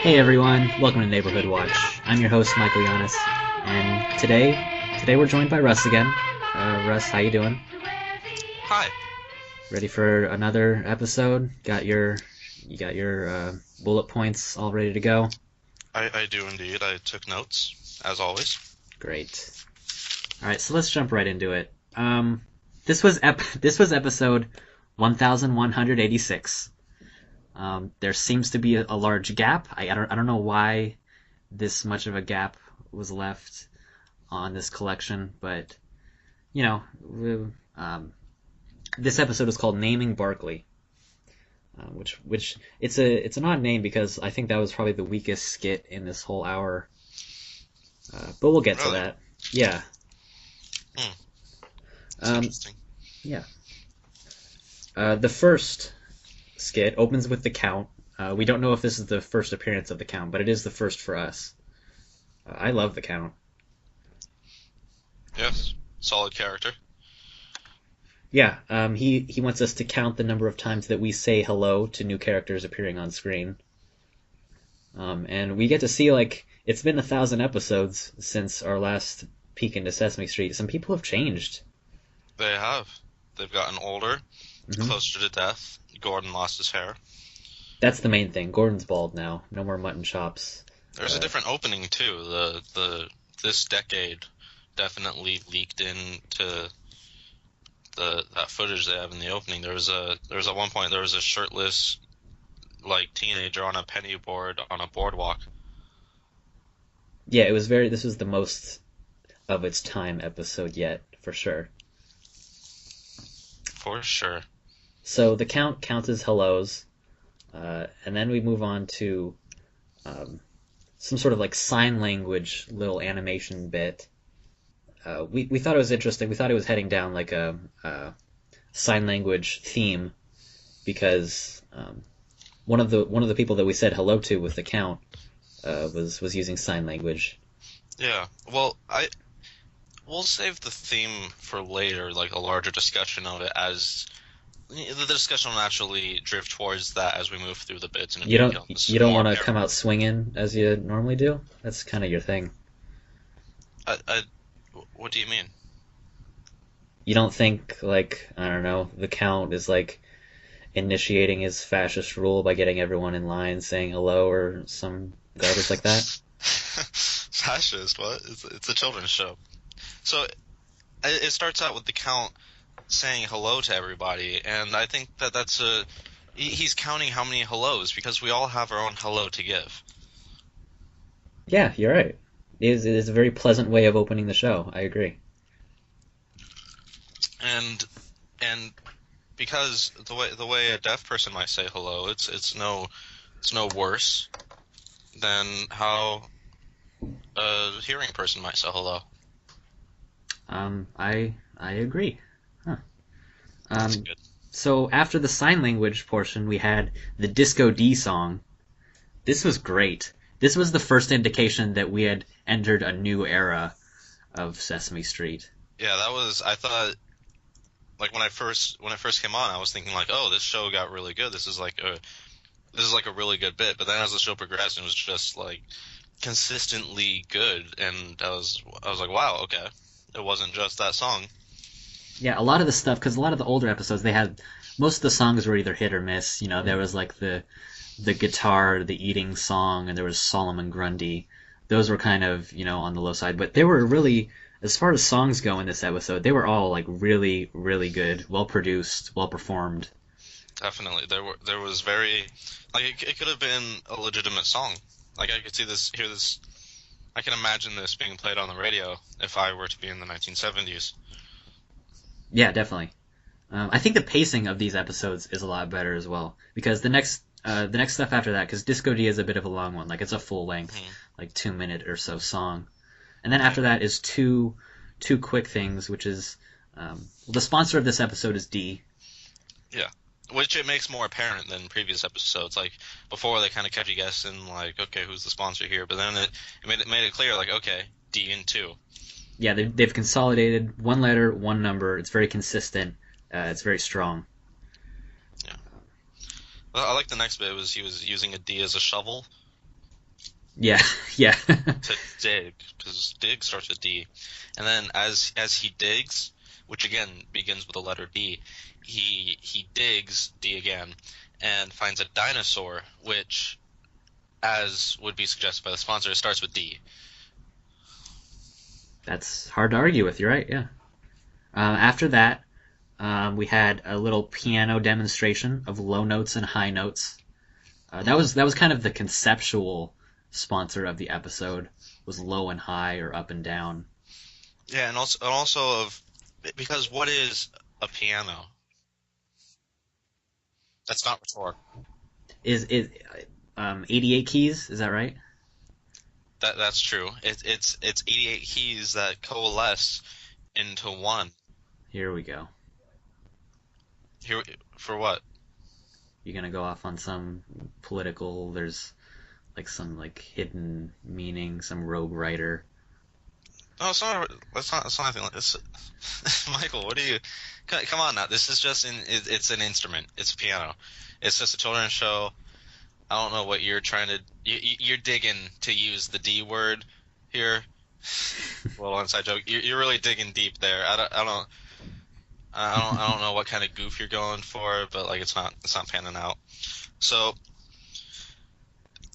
Hey everyone, welcome to Neighborhood Watch. I'm your host Michael Yanis, and today we're joined by Russ again. Russ, how you doing? Hi. Ready for another episode? You got your bullet points all ready to go? I do indeed. I took notes, as always. Great. All right, so let's jump right into it. This was episode 1186. There seems to be a large gap. I don't know why this much of a gap was left on this collection, but you know, this episode is called Naming Barkley, which it's an odd name because I think that was probably the weakest skit in this whole hour. But we'll get to Really? that. Yeah. Hmm. That's Um, interesting. yeah. The first skit opens with the Count. We don't know if this is the first appearance of the Count, but it is the first for us. I love the Count. Yes. Solid character. Yeah, he wants us to count the number of times that we say hello to new characters appearing on screen. And we get to see, like, it's been 1,000 episodes since our last peek into Sesame Street. Some people have changed. They have. They've gotten older, Hmm. closer to death. Gordon lost his hair. That's the main thing. Gordon's bald now. No more mutton chops. There's a different opening too. The this decade definitely leaked into that footage they have in the opening. There was at one point there was a shirtless like teenager on a penny board on a boardwalk. Yeah, this was the most of its time episode yet, for sure. For sure. So the Count counts as hellos, and then we move on to um, some sort of like sign language little animation bit. We thought it was interesting. We thought it was heading down like a sign language theme because one of the people that we said hello to with the Count was using sign language. Yeah. Well, we'll save the theme for later, like a larger discussion of it, as the discussion will naturally drift towards that as we move through the bits and it You don't becomes you don't more want to apparent. come out swinging as you normally do. That's kind of your thing. I, what do you mean? You don't think like I don't know the Count is like initiating his fascist rule by getting everyone in line saying hello or some garbage like that. Fascist? What? It's a children's show. So it starts out with the Count saying hello to everybody, and I think that's he's counting how many hellos because we all have our own hello to give. Yeah, you're right. It is a very pleasant way of opening the show. I agree. And because the way a deaf person might say hello, it's no worse than how a hearing person might say hello. I agree. Huh. That's Um, good. so after the sign language portion, we had the Disco D song. This was great. This was the first indication that we had entered a new era of Sesame Street. Yeah, that was. I thought like when it first came on, I was thinking like, oh, this show got really good. This is like a really good bit. But then as the show progressed, it was just like consistently good, and I was like, wow, okay, it wasn't just that song. Yeah, a lot of the stuff, because a lot of the older episodes, they had most of the songs were either hit or miss. You know, there was like the guitar, the eating song, and there was Solomon Grundy. Those were kind of on the low side, but they were really, as far as songs go in this episode, they were all like really, really good, well produced, well performed. Definitely, there was very like it could have been a legitimate song. Like I could hear this. I can imagine this being played on the radio if I were to be in the 1970s. Yeah, definitely. I think the pacing of these episodes is a lot better as well because the next stuff after that, because Disco D is a bit of a long one, like it's a full length, Hmm. like 2 minute or so song, and then Yeah, after that is two quick things, which is the sponsor of this episode is D. yeah. Which it makes more apparent than previous episodes. Like before, they kind of kept you guessing, like, okay, who's the sponsor here? But then it made it clear, like, okay, D and two. Yeah, they've consolidated one letter, one number. It's very consistent. It's very strong. Yeah. Well, I like the next bit was he was using a D as a shovel. Yeah, yeah. to dig, because dig starts with D. And then as he digs, which again begins with the letter D, he digs D again and finds a dinosaur, which, as would be suggested by the sponsor, starts with D. That's hard to argue with. You're right. Yeah. After that, we had a little piano demonstration of low notes and high notes. That was kind of the conceptual sponsor of the episode, was low and high or up and down. Yeah, and also of because what is a piano? That's not rhetorical. Is 88 keys? Is that right? That's true. It's 88 keys that coalesce into one. Here we go. Here for what? You're gonna go off on some political. There's like some like hidden meaning, some rogue writer. No, it's not. It's not anything like this. Michael, what are you? Come on now. This is just it's an instrument. It's a piano. It's just a children's show. I don't know what you're trying to. You're digging to use the D word here. Well, inside joke. You're really digging deep there. I don't know what kind of goof you're going for, but like it's not panning out. So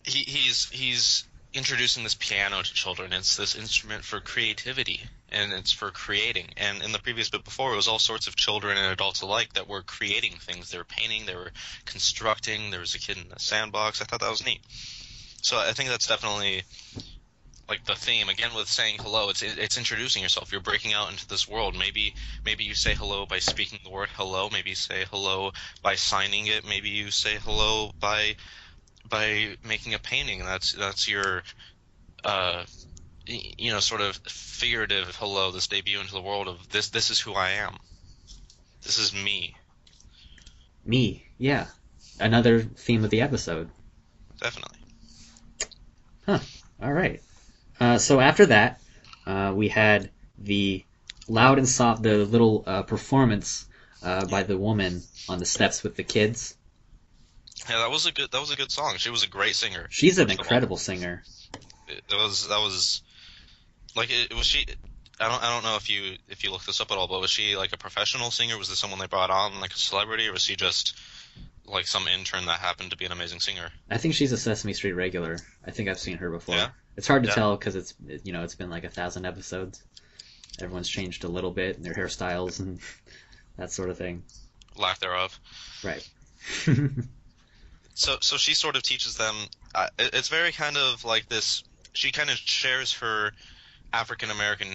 he's introducing this piano to children. It's this instrument for creativity, and it's for creating. And in the previous bit before, it was all sorts of children and adults alike that were creating things. They were painting, they were constructing. There was a kid in a sandbox. I thought that was neat. So I think that's definitely like the theme again with saying hello. It's introducing yourself. You're breaking out into this world. Maybe you say hello by speaking the word hello. Maybe you say hello by signing it. Maybe you say hello by making a painting. That's your sort of figurative hello, this debut into the world of this is who I am. This is me. Me, yeah. Another theme of the episode. Definitely. Huh. All right. So after that, we had the loud and soft, the little performance by the woman on the steps with the kids. Yeah, that was a good song. She was a great singer. She's an incredible singer. That was like it was she. I don't know if you looked this up at all, but was she like a professional singer? Was this someone they brought on, like a celebrity, or was she just like some intern that happened to be an amazing singer? I think she's a Sesame Street regular. I think I've seen her before. Yeah. It's hard to Yeah. tell because it's been like 1,000 episodes. Everyone's changed a little bit in their hairstyles and that sort of thing. Lack thereof. Right. So she sort of teaches them. It's very kind of like this. She kind of shares her African American,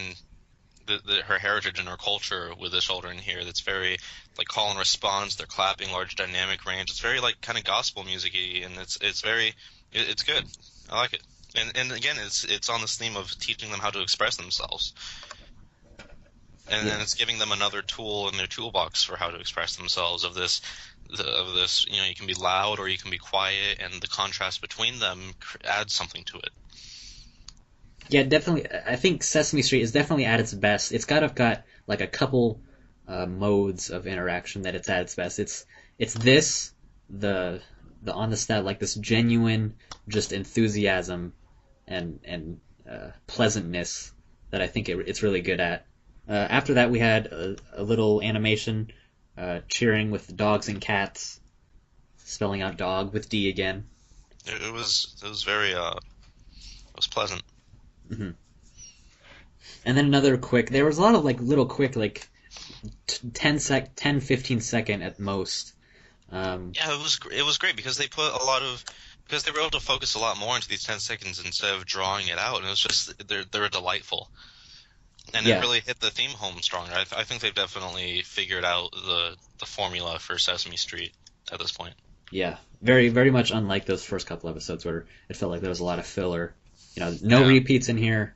her heritage and her culture with the children here. That's very like call and response. They're clapping, large dynamic range. It's very like kind of gospel music-y, and it's good. I like it. And again, it's on this theme of teaching them how to express themselves. And then it's giving them another tool in their toolbox for how to express themselves. Of this, you can be loud or you can be quiet, and the contrast between them adds something to it. Yeah, definitely. I think Sesame Street is definitely at its best. It's got like a couple modes of interaction that it's at its best. It's this the on the step, like this genuine just enthusiasm and pleasantness that I think it's really good at. After that, we had a little animation cheering with dogs and cats, spelling out dog with D again. It was very it was pleasant. Hmm. And then another quick. There was a lot of like little quick, like 10 15 second at most. Yeah, it was great because they put because they were able to focus a lot more into these 10 seconds instead of drawing it out, and it was just they're delightful. And Yeah. it really hit the theme home stronger. I think they've definitely figured out the formula for Sesame Street at this point. Yeah, very very much unlike those first couple episodes where it felt like there was a lot of filler. No repeats in here.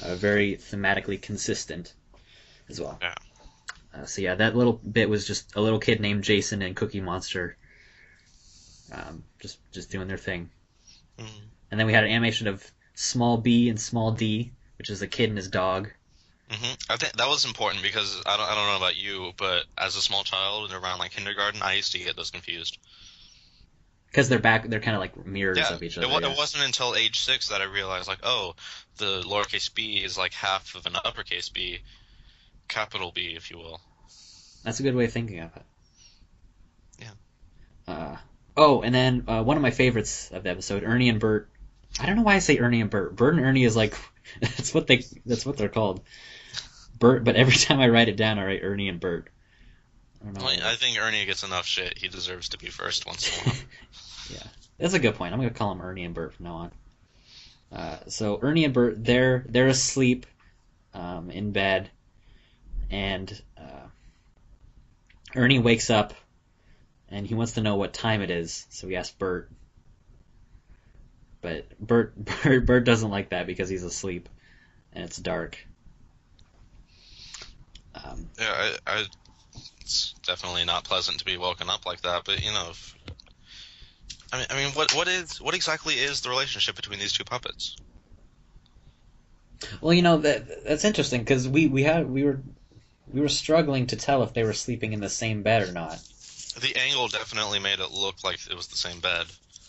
Very thematically consistent as well. Yeah. So yeah, that little bit was just a little kid named Jason and Cookie Monster, just doing their thing. Mm-hmm. And then we had an animation of Small B and Small D, which is a kid and his dog. Mm-hmm. I think that was important because I don't know about you, but as a small child and around like kindergarten, I used to get those confused. because they're kind of like mirrors Yeah, of each other. it Yeah, wasn't until age 6 that I realized, like, oh, the lowercase b is like half of an uppercase B, capital B, if you will. that's a good way of thinking of it. Yeah. Uh, oh, and then one of my favorites of the episode, Ernie and Bert. I don't know why I say Ernie and Bert. Bert and Ernie is like that's what they're called. Bert, but every time I write it down, I write Ernie and Bert. I don't know. Well, I think Ernie gets enough shit. He deserves to be first once in a while. Yeah, that's a good point. I'm gonna call them Ernie and Bert from now on. So Ernie and Bert, they're asleep in bed, and Ernie wakes up and he wants to know what time it is. So he asks Bert, but Bert doesn't like that because he's asleep and it's dark. Yeah, it's definitely not pleasant to be woken up like that. But what exactly is the relationship between these two puppets? Well, that's interesting because we were struggling to tell if they were sleeping in the same bed or not. The angle definitely made it look like it was the same bed.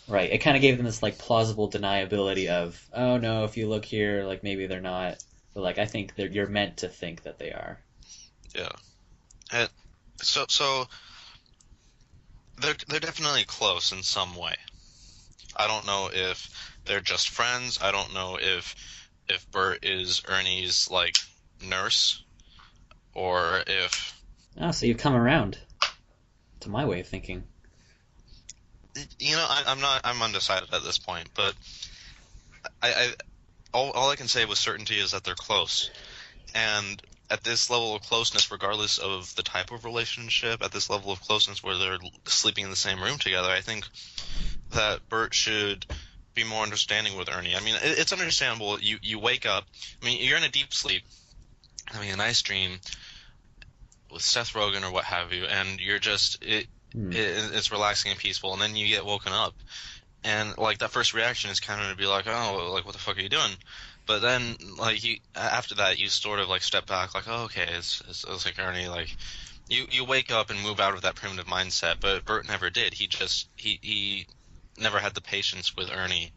Right. It kind of gave them this like plausible deniability of, oh no, if you look here, like maybe they're not. But like I think that you're meant to think that they are. Yeah. And so they're definitely close in some way. I don't know if they're just friends. I don't know if Bert is Ernie's like nurse, or if Oh, so you've come around to my way of thinking. I'm undecided at this point, but I all I can say with certainty is that they're close, and at this level of closeness, regardless of the type of relationship, at this level of closeness where they're sleeping in the same room together, I think that Bert should be more understanding with Ernie. I mean, it's understandable. You wake up. I mean, you're in a deep sleep, having a nice dream with Seth Rogen or what have you, and you're just it's relaxing and peaceful, and then you get woken up, and like that first reaction is kind of to be like, oh, like what the fuck are you doing? But then like after that you sort of like step back, like, oh, okay, it's like Ernie, like you wake up and move out of that primitive mindset. But Bert never did. He never had the patience with Ernie,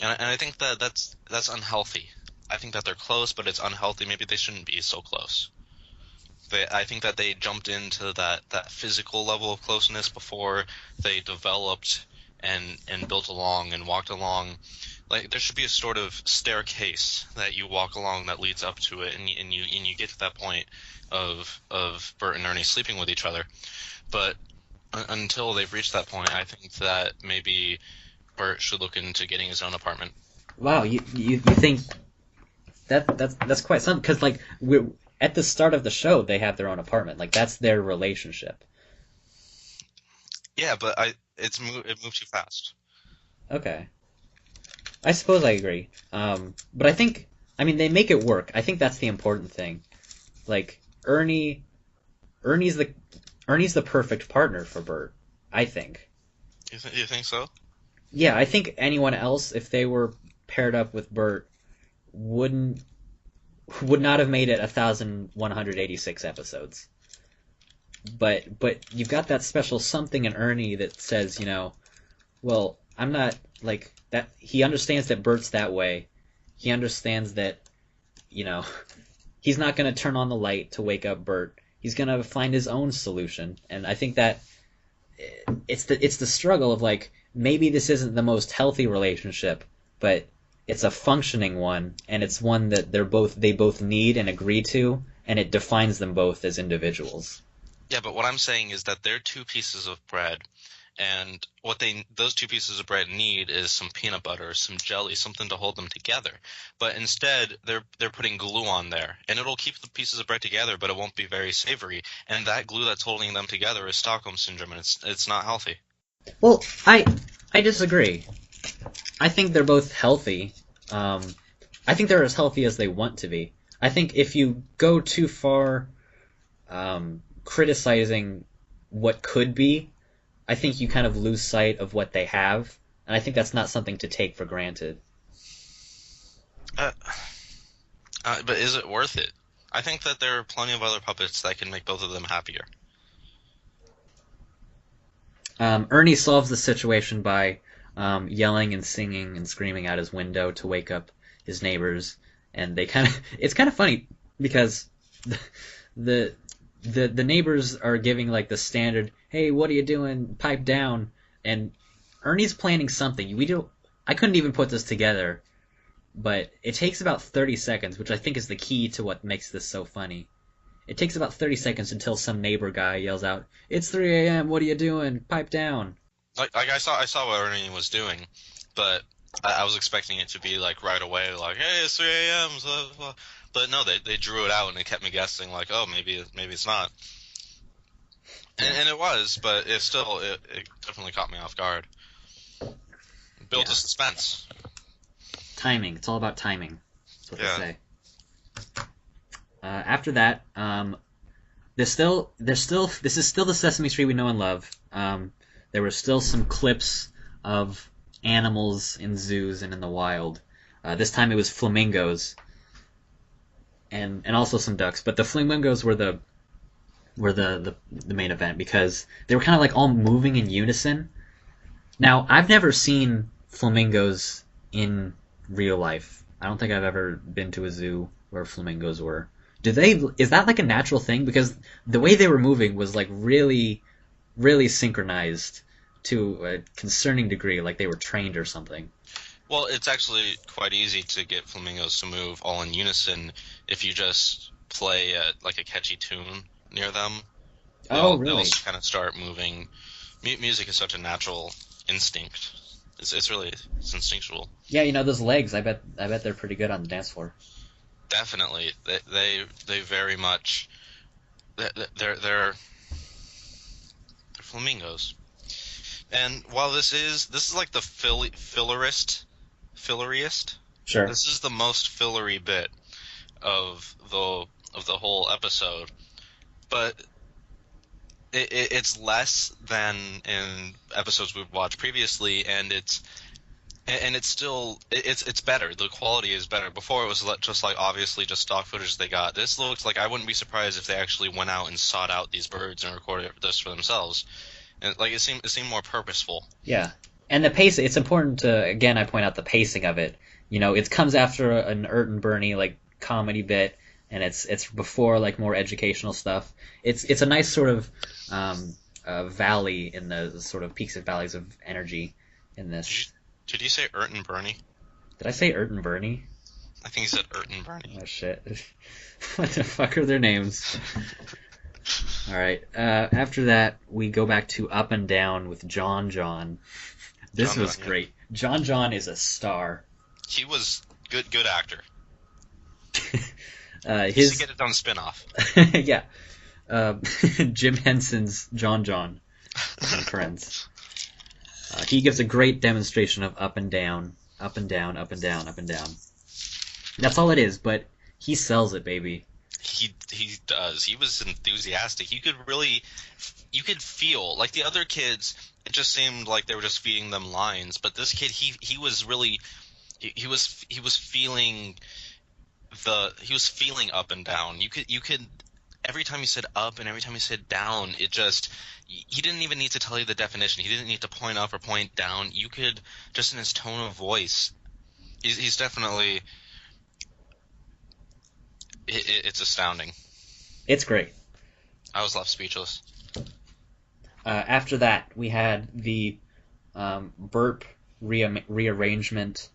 and I think that's unhealthy. I think that they're close, but it's unhealthy. Maybe they shouldn't be so close. I think that they jumped into that physical level of closeness before they developed and built along and walked along. Like there should be a sort of staircase that you walk along that leads up to it, and you get to that point of Bert and Ernie sleeping with each other. But until they've reached that point, I think that maybe Bert should look into getting his own apartment. Wow, you think that's quite something because like we're at the start of the show they have their own apartment, like that's their relationship. Yeah, but it moves too fast. Okay, I suppose I agree. But I mean they make it work. I think that's the important thing. Like Ernie's the perfect partner for Bert. I think. You think so? Yeah, I think anyone else, if they were paired up with Bert, would not have made it 1,186 episodes. But you've got that special something in Ernie that says, well, I'm not like that. He understands that Bert's that way. He understands that, he's not going to turn on the light to wake up Bert. He's going to find his own solution. And I think that it's the struggle of like, maybe this isn't the most healthy relationship, but it's a functioning one, and it's one that they both need and agree to, and it defines them both as individuals. Yeah, but what I'm saying is that they're two pieces of bread, and those two pieces of bread need is some peanut butter, some jelly, something to hold them together. But instead, they're putting glue on there, and it'll keep the pieces of bread together, but it won't be very savory. And that glue that's holding them together is Stockholm syndrome, and it's not healthy. Well, I disagree. I think they're both healthy. I think they're as healthy as they want to be. I think if you go too far criticizing what could be, I think you kind of lose sight of what they have, and I think that's not something to take for granted. But is it worth it? I think that there are plenty of other puppets that can make both of them happier. Ernie solves the situation by yelling and singing and screaming out his window to wake up his neighbors, and they kind of it's kind of funny because the the neighbors are giving like the standard, "Hey, what are you doing? Pipe down." And Ernie's planning something. I couldn't even put this together, but it takes about 30 seconds, which I think is the key to what makes this so funny. It takes about 30 seconds until some neighbor guy yells out, "It's 3 a.m. What are you doing? Pipe down." Like I saw what Ernie was doing, but I was expecting it to be like right away, like, hey, it's 3 a.m. Blah, blah. But no, they drew it out and it kept me guessing, like, oh, maybe it's not. And it was, but it definitely caught me off guard. It built a suspense. Timing. It's all about timing. That's what Yeah. they say. After that, this is still the Sesame Street we know and love. There were still some clips of animals in zoos and in the wild. This time it was flamingos, and also some ducks. But the flamingos were the main event because they were kind of like all moving in unison. Now, I've never seen flamingos in real life. I don't think I've ever been to a zoo where flamingos were. Is that like a natural thing? Because the way they were moving was like really, really synchronized to a concerning degree, like they were trained or something. Well, it's actually quite easy to get flamingos to move all in unison if you just play like a catchy tune near them. They'll kind of start moving. Music is such a natural instinct. It's instinctual. Yeah, those legs. I bet they're pretty good on the dance floor. Definitely, they very much. They're flamingos. And while this is like the filleriest. Sure. This is the most fillery bit of the whole episode, but it's less than in episodes we've watched previously, and it's still it's better. The quality is better. Before it was just like obviously just stock footage they got. This looks like I wouldn't be surprised if they actually went out and sought out these birds and recorded this for themselves. And like it seemed more purposeful. Yeah, and the pace. It's important to again. I point out the pacing of it. It comes after an Ert and Bernie like comedy bit, and it's before like more educational stuff. It's a nice sort of valley in the sort of peaks and valleys of energy in this. Did you say Ert and Bernie? Did I say Ert and Bernie? I think you said Ert and Bernie. Oh shit! What the fuck are their names? All right. After that, we go back to Up and Down with John John. This was great. John John is a star. He was good actor. His to get its own spinoff. Yeah. Jim Henson's John John and friends. He gives a great demonstration of up and down, up and down, up and down, up and down. That's all it is, but he sells it, baby. He does. He was enthusiastic. You could feel like the other kids. It just seemed like they were just feeding them lines, but this kid, he was really, he was feeling up and down. You could every time he said up and every time he said down, he didn't even need to tell you the definition. He didn't need to point up or point down. You could just in his tone of voice. He's definitely. It's astounding. It's great. I was left speechless. After that, we had the burp rearrangement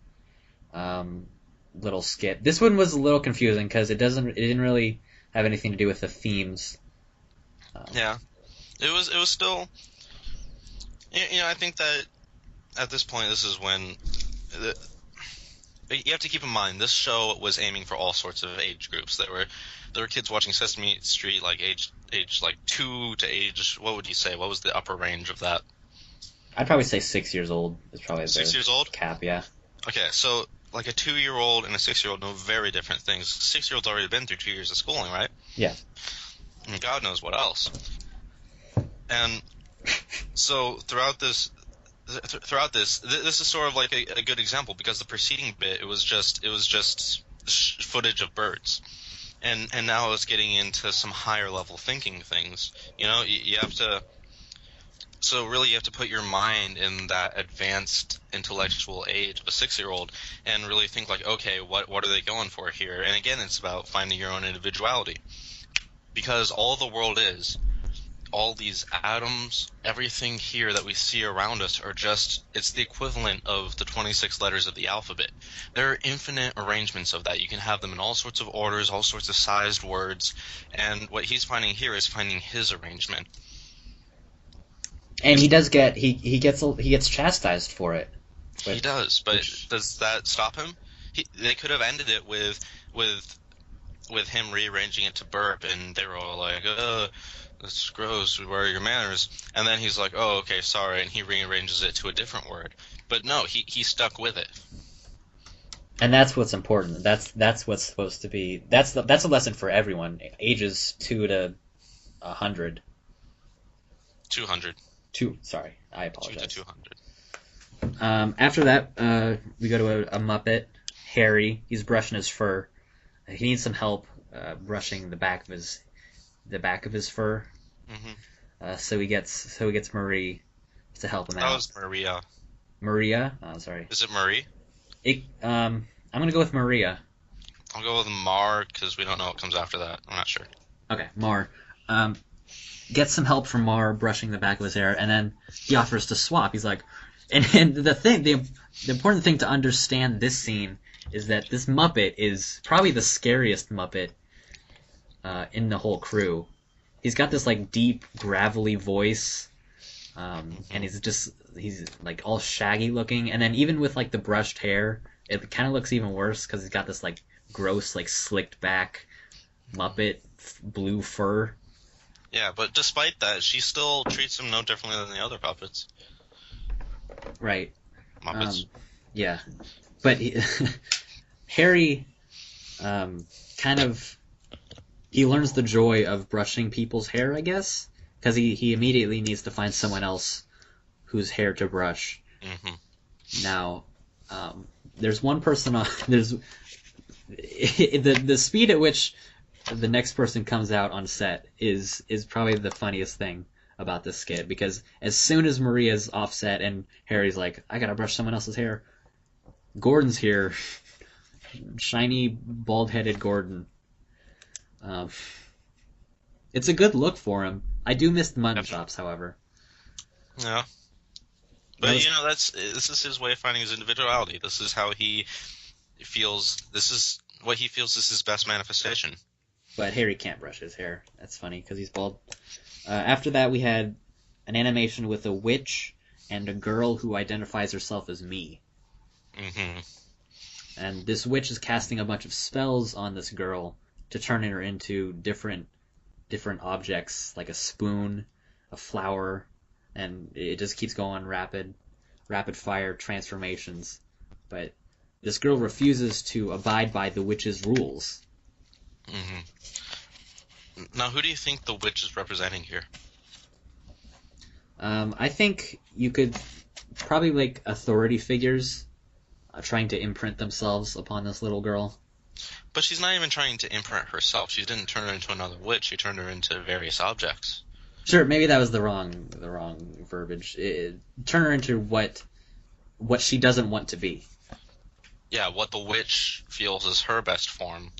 little skit. This one was a little confusing because it didn't really have anything to do with the themes. Yeah, it was still. I think that at this point, this is when. You have to keep in mind this show was aiming for all sorts of age groups. There were kids watching Sesame Street like age like 2 to age. What would you say? What was the upper range of that? I'd probably say 6 years old is probably 6 years old cap. Yeah. Okay, so like a 2-year-old and a 6-year-old know very different things. 6-year-old's already been through 2 years of schooling, right? Yeah. And God knows what else. And so throughout this, this is sort of like a good example because the preceding bit it was just footage of birds, and now it's getting into some higher level thinking things. You have to So really, you have to put your mind in that advanced intellectual age of a 6-year-old and really think like, okay, what are they going for here? And again, it's about finding your own individuality, because all the world is, all these atoms, everything here that we see around us are just, it's the equivalent of the 26 letters of the alphabet. There are infinite arrangements of that. You can have them in all sorts of orders, all sorts of sized words, and what he's finding here is finding his arrangement. And he does get he gets chastised for it. He does, but does that stop him? They could have ended it with him rearranging it to burp, and they were all like, that's gross, where are your manners? And then he's like, oh, okay, sorry, and he rearranges it to a different word. But no, he stuck with it. And that's what's important. That's what's supposed to be. That's a lesson for everyone, ages 2 to 100. 200. Sorry, I apologize. 2 to 200. After that, we go to a Muppet, Harry. He's brushing his fur. He needs some help brushing the back of his fur. Mm-hmm. So he gets Marie to help him out. That was Maria. Maria? Oh, sorry. Is it Marie? I'm gonna go with Maria. I'll go with Mar, because we don't know what comes after that. I'm not sure. Okay, Mar. Gets some help from Mar brushing the back of his hair, and then he offers to swap. He's like, and the important thing to understand this scene is that this Muppet is probably the scariest Muppet in the whole crew. He's got this like deep, gravelly voice, and he's like all shaggy looking, and then even with like the brushed hair, it kind of looks even worse because he's got this like gross, like slicked back Muppet blue fur. Yeah, but despite that, she still treats him no differently than the other puppets. Right. Muppets. Yeah. But Harry kind of... He learns the joy of brushing people's hair, I guess, because he immediately needs to find someone else whose hair to brush. Mm-hmm. Now, there's one person on... There's... The speed at which the next person comes out on set is probably the funniest thing about this skit, because as soon as Maria's offset and Harry's like, I gotta brush someone else's hair, Gordon's here. Shiny, bald-headed Gordon. It's a good look for him. I do miss the mutton chops, however. Yeah. But, this is his way of finding his individuality. This is how he feels, this is what he feels is his best manifestation. But Harry can't brush his hair. That's funny, because he's bald. After that, we had an animation with a witch and a girl who identifies herself as me. Mm-hmm. And this witch is casting a bunch of spells on this girl to turn her into different objects, like a spoon, a flower, and it just keeps going rapid fire transformations. But this girl refuses to abide by the witch's rules. Mm-hmm. Now, who do you think the witch is representing here? I think you could probably like authority figures trying to imprint themselves upon this little girl. But she's not even trying to imprint herself. She didn't turn her into another witch. She turned her into various objects. Sure, maybe that was the wrong verbiage. Turn her into what she doesn't want to be. Yeah, what the witch feels is her best form.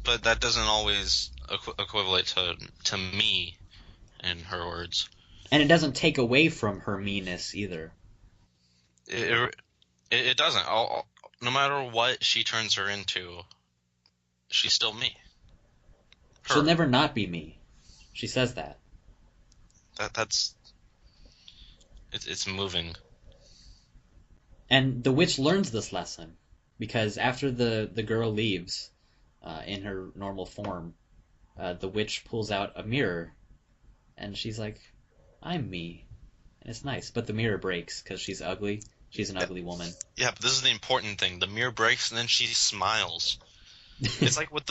But that doesn't always equivalent to me, in her words. And it doesn't take away from her meanness either. It doesn't. No matter what she turns her into, she's still me. Her. She'll never not be me. She says that. It's moving. And the witch learns this lesson, because after the girl leaves in her normal form, the witch pulls out a mirror, and she's like, I'm me. And it's nice, but the mirror breaks because she's ugly. She's an ugly woman. Yeah, but this is the important thing. The mirror breaks, and then she smiles. It's like with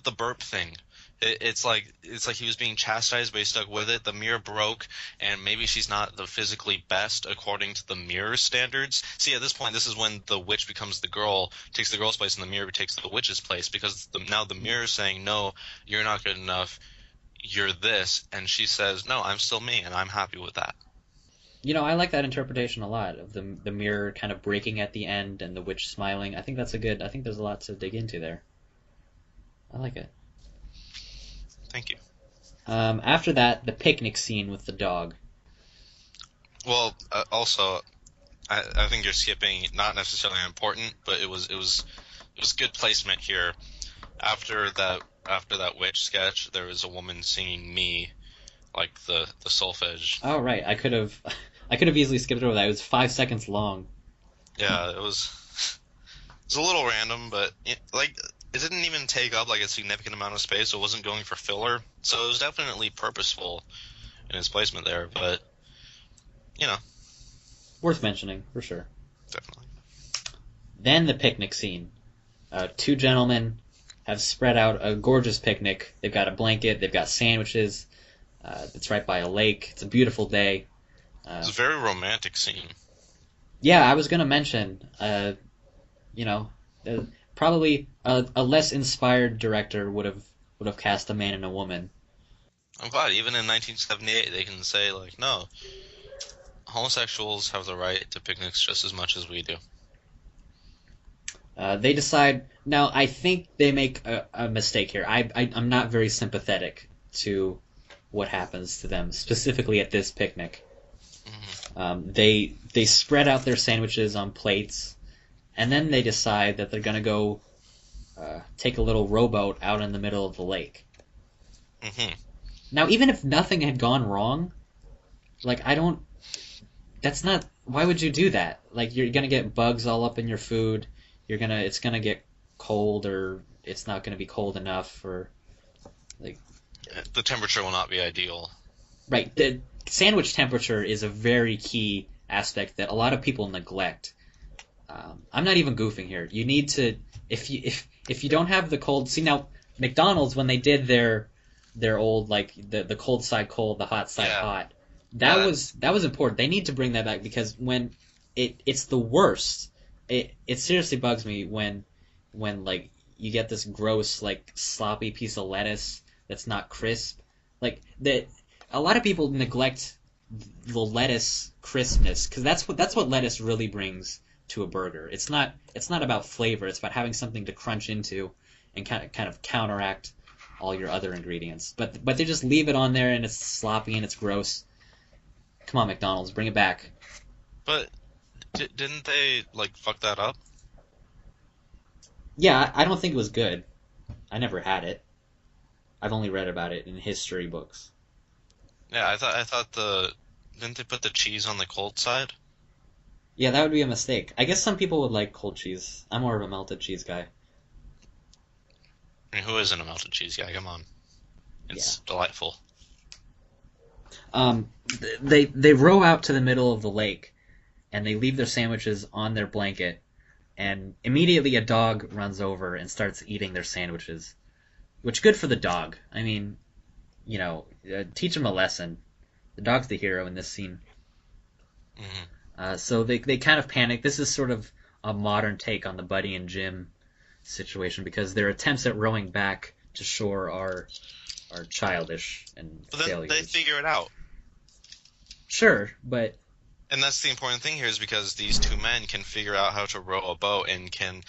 the burp thing. It's like he was being chastised, but he stuck with it. The mirror broke, and maybe she's not the physically best according to the mirror standards. See, at this point, this is when the witch becomes the girl, takes the girl's place, and the mirror takes the witch's place, because now the mirror is saying, no, you're not good enough, you're this, and she says, no, I'm still me, and I'm happy with that. I like that interpretation a lot of the mirror kind of breaking at the end and the witch smiling. I think that's a good. I think there's a lot to dig into there. I like it. Thank you. After that, the picnic scene with the dog. Well, also, I think you're skipping not necessarily important, but it was good placement here. After that witch sketch, there was a woman singing "Me," like the solfege. Oh right, I could have easily skipped over that. It was 5 seconds long. Yeah, it was. It's a little random, but it didn't even take up like a significant amount of space. So it wasn't going for filler, so it was definitely purposeful in its placement there. But you know, Worth mentioning for sure. definitely. Then the picnic scene. Two gentlemen have spread out a gorgeous picnic. They've got a blanket. They've got sandwiches. It's right by a lake. It's a beautiful day. It's a very romantic scene. Yeah, I was gonna mention. You know, probably a less inspired director would have cast a man and a woman. I'm glad even in 1978 they can say like, no, homosexuals have the right to picnics just as much as we do. They decide now. I think they make a mistake here. I'm not very sympathetic to what happens to them specifically at this picnic. They spread out their sandwiches on plates, and then they decide that they're gonna go take a little rowboat out in the middle of the lake. Mm-hmm. Now, even if nothing had gone wrong, like I don't. That's not. Why would you do that? Like you're gonna get bugs all up in your food. It's gonna get cold, or it's not gonna be cold enough, or like. The temperature will not be ideal. Right. The sandwich temperature is a very key aspect that a lot of people neglect. I'm not even goofing here. You need to if you don't have the cold. See now, McDonald's when they did their old like the cold side cold, the hot side hot. That was important. They need to bring that back because when it's the worst. It seriously bugs me when like you get this gross like sloppy piece of lettuce that's not crisp. Like that a lot of people neglect the lettuce crispness because that's what lettuce really brings to a burger. It's not about flavor. It's about having something to crunch into and kind of counteract all your other ingredients. But they just leave it on there and it's sloppy and it's gross. Come on, McDonald's, bring it back. But didn't they like fuck that up? Yeah, I don't think it was good. I never had it. I've only read about it in history books. Yeah, I thought didn't they put the cheese on the cold side? Yeah, that would be a mistake. I guess some people would like cold cheese. I'm more of a melted cheese guy. I mean, who isn't a melted cheese guy? Come on, it's delightful. They row out to the middle of the lake, and they leave their sandwiches on their blanket, and immediately a dog runs over and starts eating their sandwiches. Which good for the dog. I mean, teach him a lesson. The dog's the hero in this scene. Mm-hmm. So they kind of panic. This is sort of a modern take on the Buddy and Jim situation because their attempts at rowing back to shore are childish and But then failures. they figure it out. Sure, but And that's the important thing here is because these two men can figure out how to row a boat and can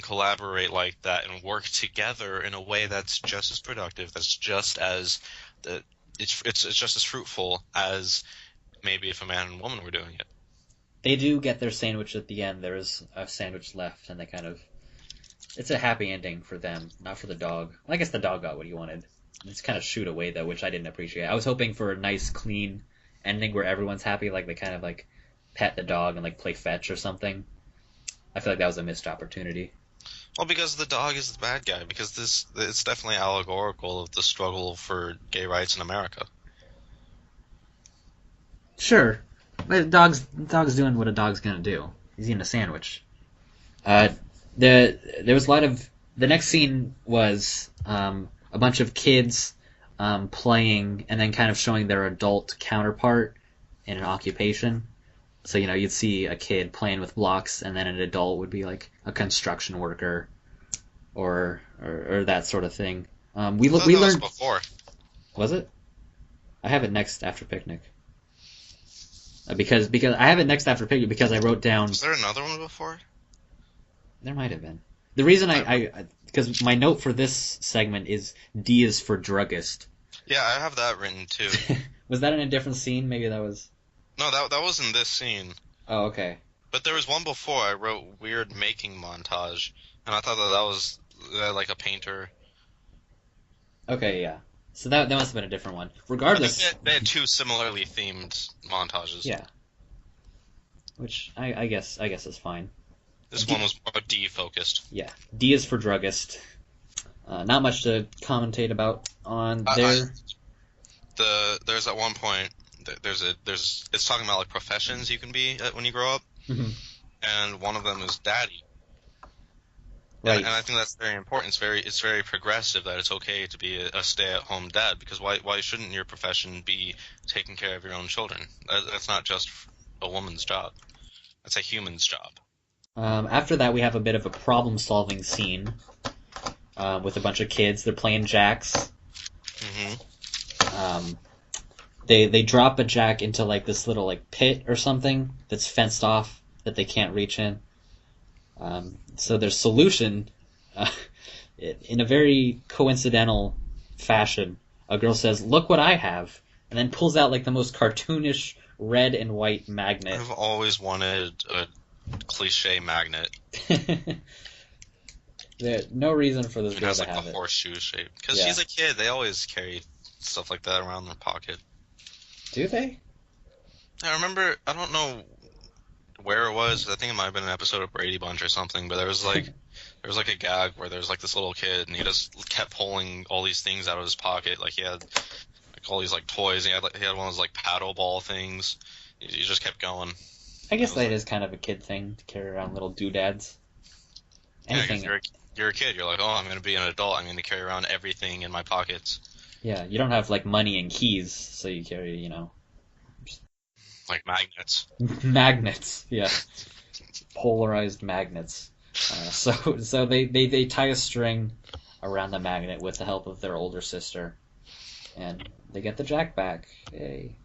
collaborate like that and work together in a way that's just as productive, that's just as it's just as fruitful as maybe if a man and woman were doing it. they do get their sandwich at the end. There is a sandwich left, and it's a happy ending for them, not for the dog. Well, I guess the dog got what he wanted. It's kind of shoot away though, which I didn't appreciate. I was hoping for a nice, clean ending where everyone's happy, like they kind of like pet the dog and like play fetch or something. I feel like that was a missed opportunity. Well, because the dog is the bad guy, because it's definitely allegorical of the struggle for gay rights in America. Sure, but the dog's doing what a dog's gonna do. He's eating a sandwich. There was a lot of the next scene was a bunch of kids playing and then kind of showing their adult counterpart in an occupation. So you'd see a kid playing with blocks, and then an adult would be like a construction worker, or that sort of thing. We learned before. Was it? I have it next after picnic. because I have it next after Piggy because I wrote down. Was there another one before? There might have been. The reason because my note for this segment is D is for druggist. Yeah, I have that written too. Was that in a different scene? Maybe that was. No, that was in this scene. Oh, okay. But there was one before I wrote weird making montage, and I thought that was like a painter. Okay, yeah. So that must have been a different one. Regardless, I think they had two similarly themed montages. Yeah. Which I guess is fine. This one was more D focused. Yeah, D is for druggist. Not much to commentate about on there. There's at one point it's talking about like professions you can be when you grow up, and one of them is daddy. Right. And I think that's very important. It's very progressive that it's okay to be a stay-at-home dad, because why shouldn't your profession be taking care of your own children? That's not just a woman's job. That's a human's job. After that, we have a bit of a problem-solving scene with a bunch of kids. They're playing jacks. Mm-hmm. They drop a jack into like this little like pit or something that's fenced off that they can't reach in. So their solution, in a very coincidental fashion, a girl says, "Look what I have," and then pulls out like the most cartoonish red and white magnet. I've always wanted a cliche magnet. There's no reason for this girl to have it. It has like a horseshoe shape. Because she's a kid, they always carry stuff like that around their pocket. Do they? I remember, I don't know where it was. I think it might have been an episode of Brady Bunch or something, but there was like a gag where there's like this little kid and he just kept pulling all these things out of his pocket. Like he had like all these like toys. He had one of those like paddle ball things. He just kept going. I guess that is kind of a kid thing to carry around little doodads. Anything. Yeah, you're a kid. You're like, oh, I'm going to be an adult. I'm going to carry around everything in my pockets. Yeah, you don't have like money and keys, so you carry, like magnets. Magnets, yeah. Polarized magnets. So they tie a string around the magnet with the help of their older sister, and they get the jack back. Yay.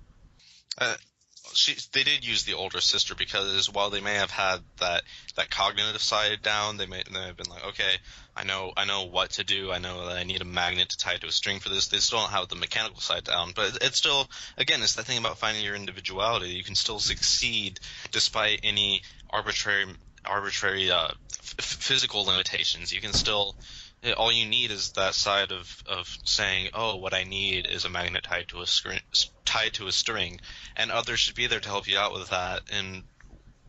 They did use the older sister because while they may have had that cognitive side down, they may have been like, okay, I know what to do. I know that I need a magnet to tie to a string for this. They still don't have the mechanical side down, but it's still, again, it's the thing about finding your individuality. You can still succeed despite any arbitrary physical limitations. You can still. All you need is that side of saying, oh, what I need is a magnet tied to a string, and others should be there to help you out with that and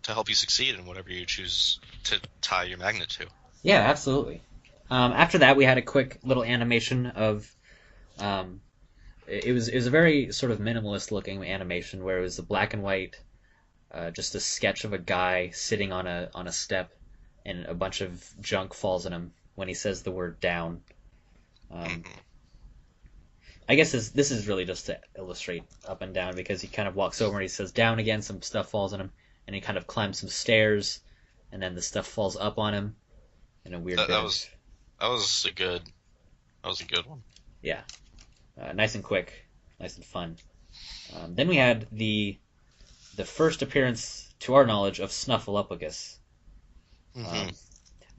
to help you succeed in whatever you choose to tie your magnet to. Yeah, absolutely. After that, we had a quick little animation of, it was a very sort of minimalist looking animation where it was a black and white, just a sketch of a guy sitting on a step, and a bunch of junk falls on him when he says the word down. I guess this is really just to illustrate up and down, because he kind of walks over and he says down again, some stuff falls on him, and he kind of climbs some stairs, and then the stuff falls up on him in a weird that was a good one. Yeah. Nice and quick, nice and fun. Then we had the first appearance, to our knowledge, of Snuffleupagus. Mm-hmm.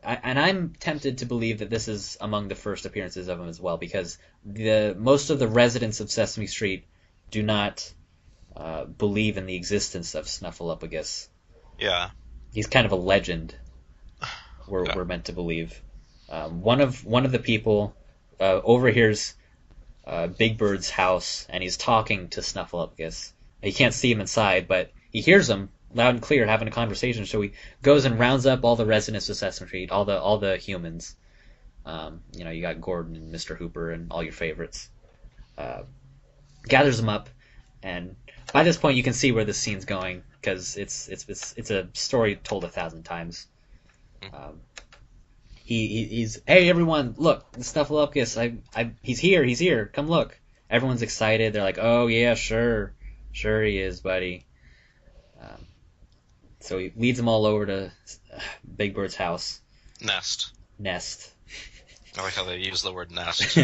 And I'm tempted to believe that this is among the first appearances of him as well, because most of the residents of Sesame Street do not believe in the existence of Snuffleupagus. Yeah. He's kind of a legend, we're meant to believe. One of the people overhears Big Bird's house, and he's talking to Snuffleupagus. He can't see him inside, but he hears him loud and clear having a conversation, so he goes and rounds up all the residents of Sesame Street, all the humans. You got Gordon and Mr. Hooper and all your favorites. Gathers them up, and by this point you can see where this scene's going, because it's a story told 1,000 times. He's, hey everyone, look, Snuffleupagus, he's here, come look. Everyone's excited. They're like, oh yeah, sure he is, buddy. So he leads them all over to Big Bird's house. Nest. I like how they use the word nest.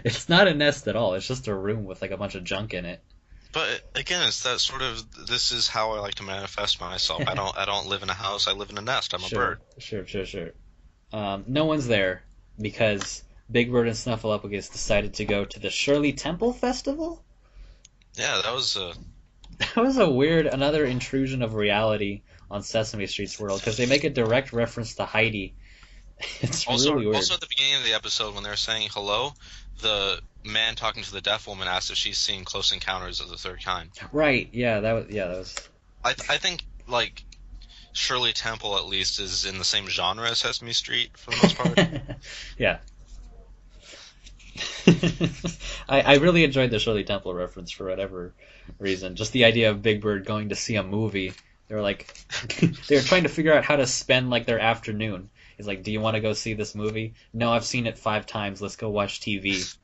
It's not a nest at all. It's just a room with like a bunch of junk in it. But again, it's that sort of this is how I like to manifest myself. I don't live in a house. I live in a nest. I'm a Sure, bird. sure. No one's there because Big Bird and Snuffleupagus decided to go to the Shirley Temple Festival. Yeah, that was That was a weird, another intrusion of reality on Sesame Street's world because they make a direct reference to Heidi. It's also really weird. also at the beginning of the episode when they're saying hello, the man talking to the deaf woman asks if she's seen Close Encounters of the Third Kind. Right? Yeah, that was. I think like Shirley Temple at least is in the same genre as Sesame Street for the most part. Yeah. I really enjoyed the Shirley Temple reference for whatever reason. Just the idea of Big Bird going to see a movie. They were like, they were trying to figure out how to spend like their afternoon. He's like, "Do you want to go see this movie?" "No, I've seen it 5 times. Let's go watch TV."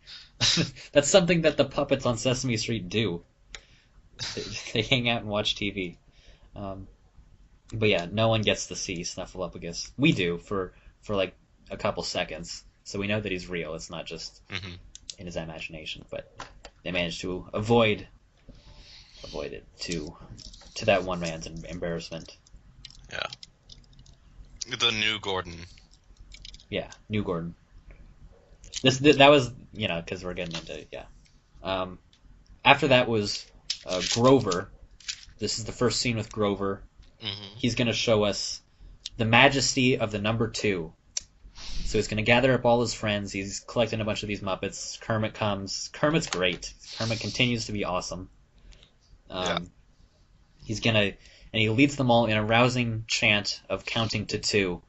That's something that the puppets on Sesame Street do. They hang out and watch TV. Um, but yeah, no one gets to see Snuffleupagus. We do for like a couple seconds, so we know that he's real. It's not just Hmm. in his imagination. But they managed to avoid it to that one man's embarrassment. Yeah, the new Gordon. Yeah, New Gordon. That was because we're getting into yeah. Um, After that was Grover. This is the first scene with Grover. Hmm. He's going to show us the majesty of the number 2. So he's going to gather up all his friends. He's collecting a bunch of these Muppets. Kermit comes. Kermit's great. Kermit continues to be awesome. Yeah. He's going to, and he leads them all in a rousing chant of counting to 2,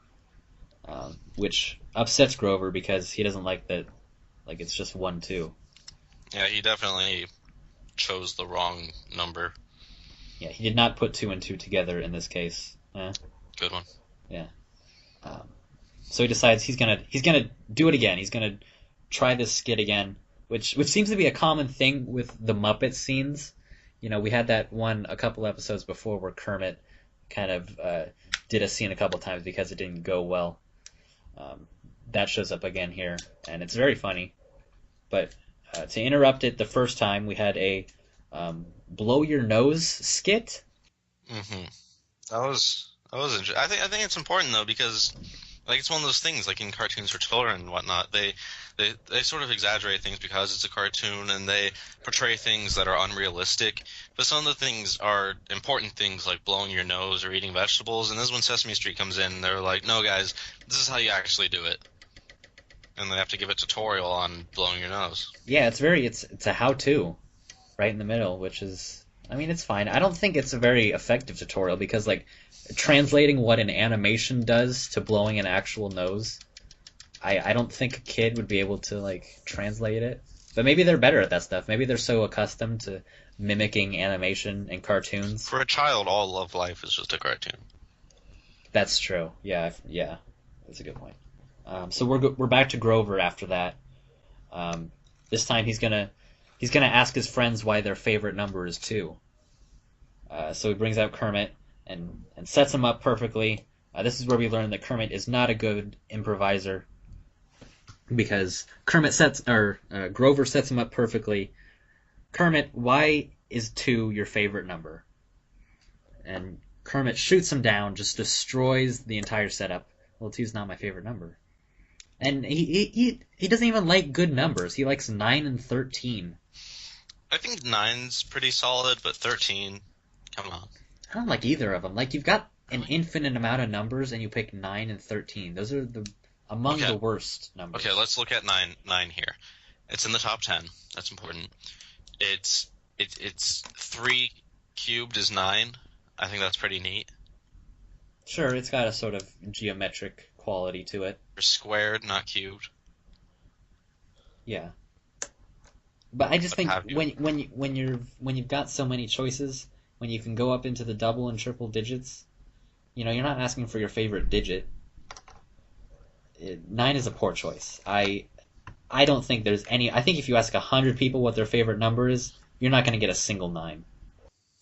which upsets Grover because he doesn't like that, like it's just 1, 2. Yeah, he definitely chose the wrong number. Yeah, he did not put 2 and 2 together in this case. Good one. Yeah. So he decides he's gonna do it again. He's gonna try this skit again, which seems to be a common thing with the Muppet scenes. We had that one a couple episodes before where Kermit kind of did a scene a couple times because it didn't go well. That shows up again here, and it's very funny. But to interrupt it the first time, we had a blow your nose skit. Hmm. That was interesting. I think it's important though because like it's one of those things like in cartoons for children and whatnot. They sort of exaggerate things because it's a cartoon and they portray things that are unrealistic. But some of the things are important things like blowing your nose or eating vegetables. And this is when Sesame Street comes in. And they're like, no guys, this is how you actually do it. And they have to give a tutorial on blowing your nose. Yeah, it's a how-to right in the middle, which is, I mean, it's fine. I don't think it's a very effective tutorial because like translating what an animation does to blowing an actual nose, I don't think a kid would be able to like translate it. But maybe they're better at that stuff. Maybe they're so accustomed to mimicking animation and cartoons. For a child, all of life is just a cartoon. That's true. Yeah, that's a good point. So we're back to Grover after that. This time he's gonna ask his friends why their favorite number is 2. So he brings out Kermit and sets him up perfectly. This is where we learn that Kermit is not a good improviser because Grover sets him up perfectly. Kermit, why is 2 your favorite number? And Kermit shoots him down, just destroys the entire setup. Well, 2's not my favorite number. And he doesn't even like good numbers. He likes 9 and 13. I think 9's pretty solid, but 13, come on. I don't like either of them. Like, you've got an infinite amount of numbers, and you pick 9 and 13. Those are among the worst numbers. Okay, let's look at 9 here. It's in the top 10. That's important. It's 3 cubed is 9. I think that's pretty neat. Sure, it's got a sort of geometric quality to it. Or squared, not cubed. Yeah. But I just think Have you? when you've got so many choices, when you can go up into the double and triple digits, you're not asking for your favorite digit. 9 is a poor choice. I don't think there's any. I think if you ask 100 people what their favorite number is, you're not going to get a single 9.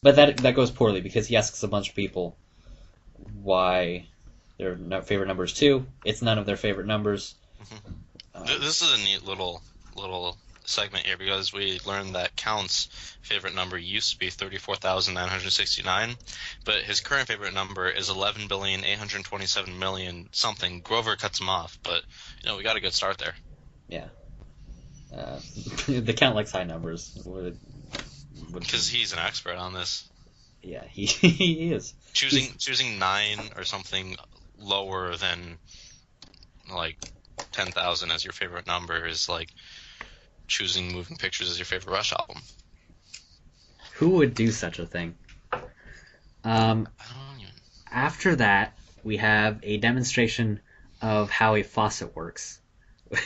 But that goes poorly because he asks a bunch of people why their favorite number is 2. It's none of their favorite numbers. This is a neat little segment here because we learned that Count's favorite number used to be 34,969, but his current favorite number is 11,827,000,000 something. Grover cuts him off, but we got a good start there. Yeah. The Count likes high numbers. Because he's an expert on this. Yeah, he is. Choosing 9 or something lower than like 10,000 as your favorite number is like choosing Moving Pictures as your favorite Rush album. Who would do such a thing? After that, we have a demonstration of how a faucet works,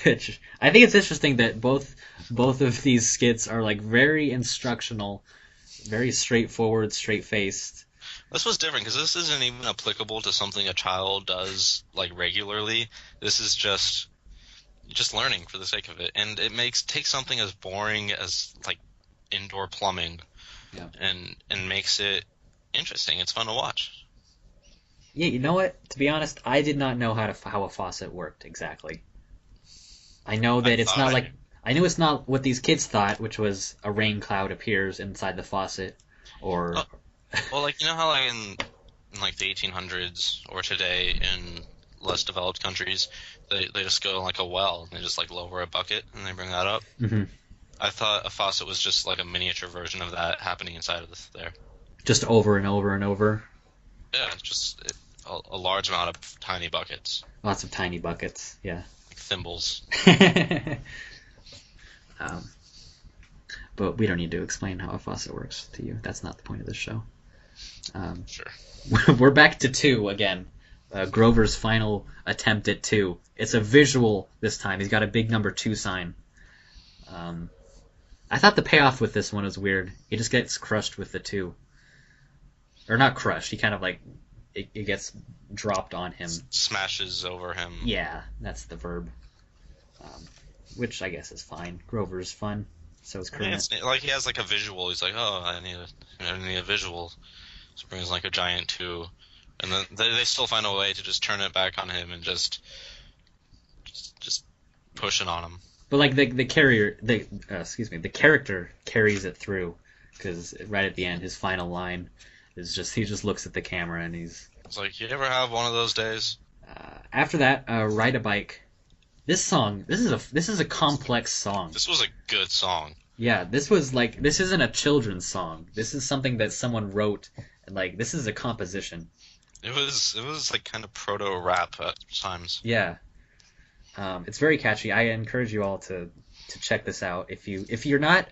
which I think it's interesting that both of these skits are like very instructional, very straightforward, straight-faced. This was different because this isn't even applicable to something a child does like regularly. This is just learning for the sake of it, and it takes something as boring as like indoor plumbing, and makes it interesting. It's fun to watch. Yeah, you know what? To be honest, I did not know how a faucet worked exactly. I know that it's not like I knew it's not what these kids thought, which was a rain cloud appears inside the faucet, or. Well, like how like in like the 1800s or today in less developed countries, they just go like a well and they just like lower a bucket and they bring that up. Mm-hmm. I thought a faucet was just like a miniature version of that happening inside of there. Just over and over and over. Yeah, just a large amount of tiny buckets. Lots of tiny buckets. Yeah. Like thimbles. But we don't need to explain how a faucet works to you. That's not the point of this show. Sure. We're back to 2 again. Grover's final attempt at 2. It's a visual this time. He's got a big number 2 sign. I thought the payoff with this one was weird. He just gets crushed with the 2. Or not crushed. He kind of like it gets dropped on him. Smashes over him. Yeah, that's the verb. Which I guess is fine. Grover's fun. So is Kermit. Yeah, like he has like a visual. He's like, oh, I need a visual. So brings like a giant 2, and then they still find a way to just turn it back on him and just push it on him. But like the character carries it through, because right at the end, his final line is just he just looks at the camera and he's. It's like, you ever have one of those days? After that, Ride a Bike. This is a complex song. This was a good song. Yeah, this isn't a children's song. This is something that someone wrote, and like this is a composition. It was like kind of proto rap at times. Yeah, it's very catchy. I encourage you all to check this out. If you're not,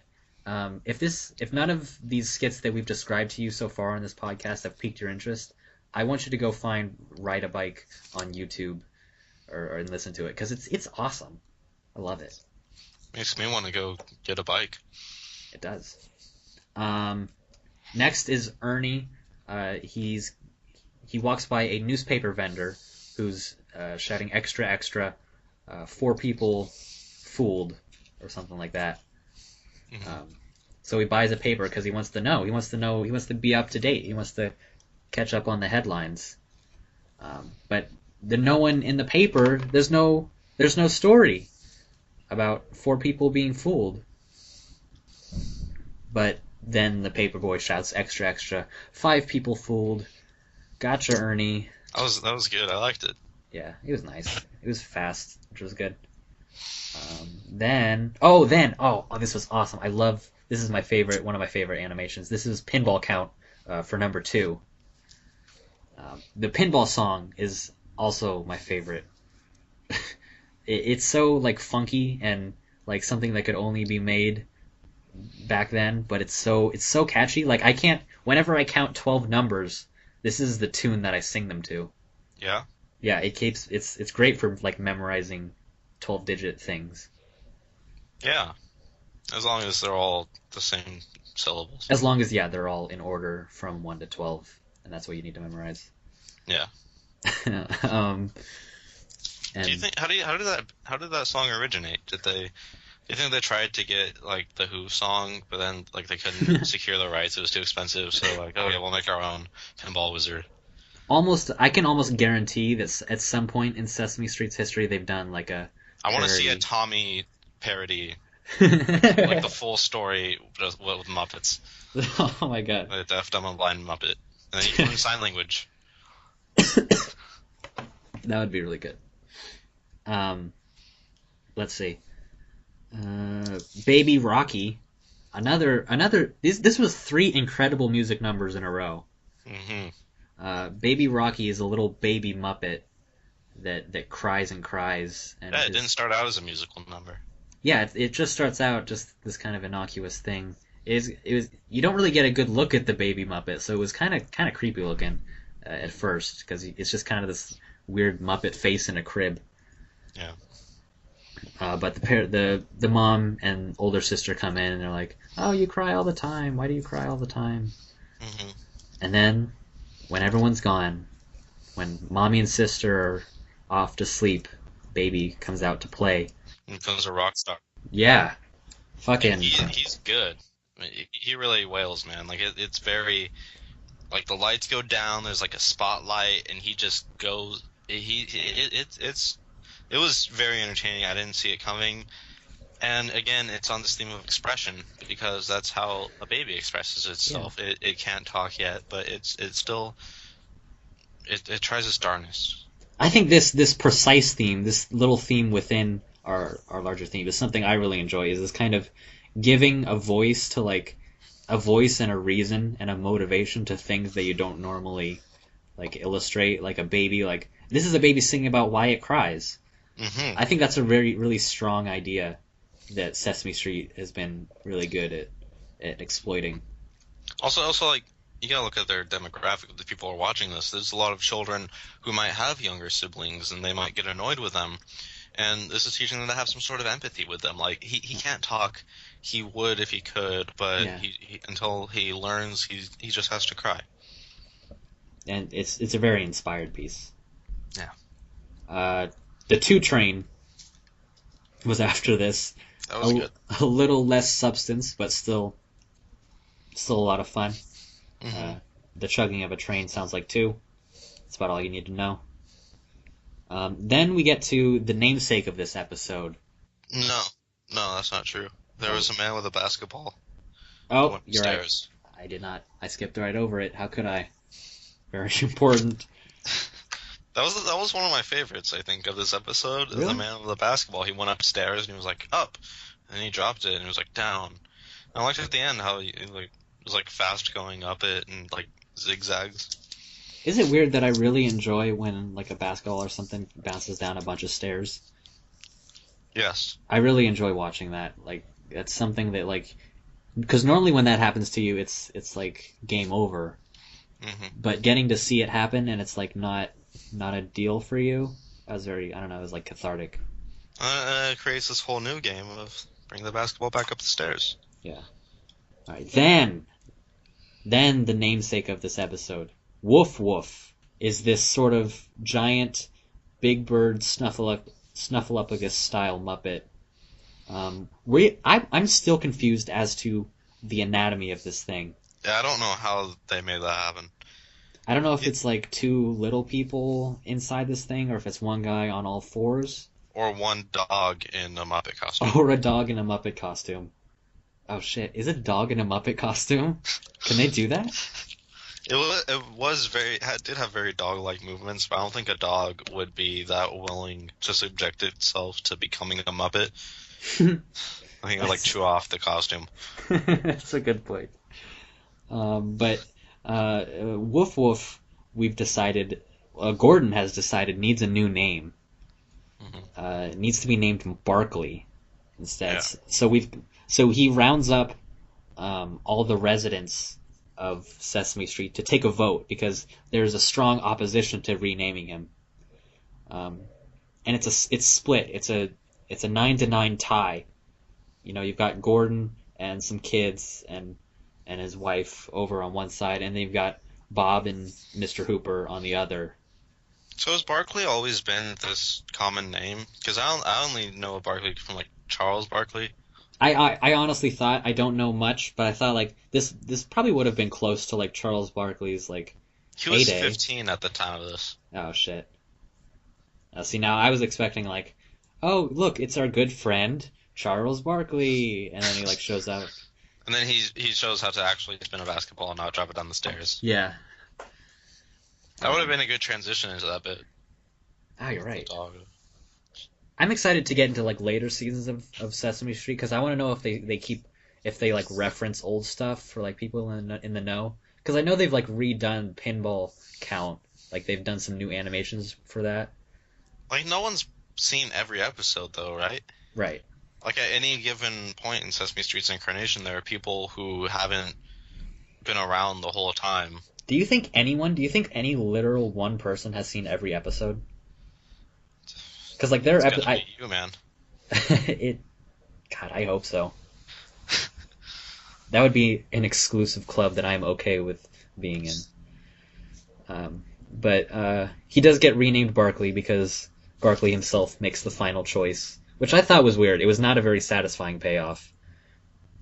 if none of these skits that we've described to you so far on this podcast have piqued your interest, I want you to go find Ride a Bike on YouTube, or listen to it, because it's awesome. I love it. Makes me want to go get a bike. It does. Next is Ernie. He walks by a newspaper vendor who's shouting extra extra, 4 people fooled, or something like that. Mm-hmm. So he buys a paper because he wants to know. He wants to be up to date. He wants to catch up on the headlines. But no one in the paper. There's no story about 4 people being fooled. But then the paperboy shouts extra extra, 5 people fooled. Gotcha, Ernie. That was good. I liked it. Yeah, it was nice. It was fast, which was good. This was awesome. This is one of my favorite animations. This is Pinball Count for number 2. The pinball song is also my favorite. It's so like funky and like something that could only be made back then, but it's so catchy. Like whenever I count 12 numbers, this is the tune that I sing them to. Yeah. Yeah, it's great for like memorizing 12-digit things. Yeah. As long as they're all the same syllables. As long as they're all in order from 1 to 12, and that's what you need to memorize. Yeah. And do you think how did that song originate? Do you think they tried to get like the Who song, but then like they couldn't secure the rights? It was too expensive, so like, oh yeah, we'll make our own pinball wizard. I can almost guarantee that at some point in Sesame Street's history they've done like a. I want to see a Tommy parody Like the full story with Muppets. Oh my god. The deaf, dumb, and blind Muppet. And then you learn sign language. That would be really good. Um, let's see. Baby Rocky. Another. This was 3 incredible music numbers in a row. Baby Rocky is a little baby Muppet that cries and cries. And Yeah, it didn't start out as a musical number. Yeah, it just starts out just this kind of innocuous thing. It was you don't really get a good look at the baby Muppet, so it was kind of creepy looking at first because it's just kind of this weird Muppet face in a crib. Yeah. But the mom and older sister come in and they're like, "Oh, you cry all the time. Why do you cry all the time?" Mm-hmm. And then when everyone's gone, when mommy and sister are off to sleep, baby comes out to play. And becomes a rock star. Yeah, fucking. He's good. I mean, he really wails, man. Like it's very, like the lights go down. There's like a spotlight, and he just goes. It was very entertaining. I didn't see it coming. And again, it's on this theme of expression because that's how a baby expresses itself. Yeah. It can't talk yet, but it still tries its darnest. I think this precise theme, this little theme within our larger theme, is something I really enjoy. Is this kind of giving a voice to like a voice and a reason and a motivation to things that you don't normally like illustrate, like a baby. Like this is a baby singing about why it cries. Mm-hmm. I think that's a really strong idea that Sesame Street has been really good at exploiting. Also, like you gotta look at their demographic. The people who are watching this. There's a lot of children who might have younger siblings, and they might get annoyed with them. And this is teaching them to have some sort of empathy with them. Like he can't talk. He would if he could, but yeah. he until he learns, he just has to cry. And it's a very inspired piece. Yeah. The 2 Train was after this. That was good. A little less substance, but still a lot of fun. Mm-hmm. The chugging of a train sounds like 2. That's about all you need to know. Then we get to the namesake of this episode. No, that's not true. There was a man with a basketball. Oh, you're right. I did not. I skipped right over it. How could I? Very important. That was one of my favorites, I think, of this episode. Really? The man with the basketball. He went upstairs and he was like up, and then he dropped it and he was like down. And I liked at the end how he was like fast going up it and like zigzags. Is it weird that I really enjoy when like a basketball or something bounces down a bunch of stairs? Yes. I really enjoy watching that. Like that's something that like because normally when that happens to you, it's like game over. Mm-hmm. But getting to see it happen and it's like not a deal for you, I was very, I don't know, it was like cathartic. It creates this whole new game of bring the basketball back up the stairs. Yeah. All right. Then the namesake of this episode, Woof Woof, is this sort of giant Big Bird Snuffleupagus style Muppet. I'm still confused as to the anatomy of this thing. Yeah, I don't know how they made that happen. I don't know if it's like 2 little people inside this thing, or if it's one guy on all 4s. Or one dog in a Muppet costume. Or a dog in a Muppet costume. Oh shit, is a dog in a Muppet costume? Can they do that? It did have very dog-like movements, but I don't think a dog would be that willing to subject itself to becoming a Muppet. I think it would like chew off the costume. That's a good point. But Woof Woof, we've decided, Gordon has decided, needs a new name. Mm-hmm. It needs to be named Barkley instead. Yeah. So he rounds up all the residents of Sesame Street to take a vote because there's a strong opposition to renaming him. And it's split. It's a 9-9 tie. You know, you've got Gordon and some kids and his wife over on one side, and then you've got Bob and Mr. Hooper on the other. So has Barkley always been this common name? Because I only know Barkley from like Charles Barkley. I honestly thought, I don't know much, but I thought like this probably would have been close to like Charles Barkley's like he was heyday. 15 at the time of this. Oh shit. See, now I was expecting like, oh look, it's our good friend Charles Barkley, and then he like shows up. And then he shows how to actually spin a basketball and not drop it down the stairs. Yeah. That would have been a good transition into that bit. Oh, you're right. Dog. I'm excited to get into like later seasons of Sesame Street because I want to know if they like reference old stuff for like people in the know. Because I know they've like redone Pinball Count, like they've done some new animations for that. Like no one's seen every episode though, right? Right. Like at any given point in Sesame Street's incarnation, there are people who haven't been around the whole time. Do you think any literal one person has seen every episode? Because like their episode, you man. God, I hope so. That would be an exclusive club that I'm okay with being in. But he does get renamed Barkley because Barkley himself makes the final choice, which I thought was weird. It was not a very satisfying payoff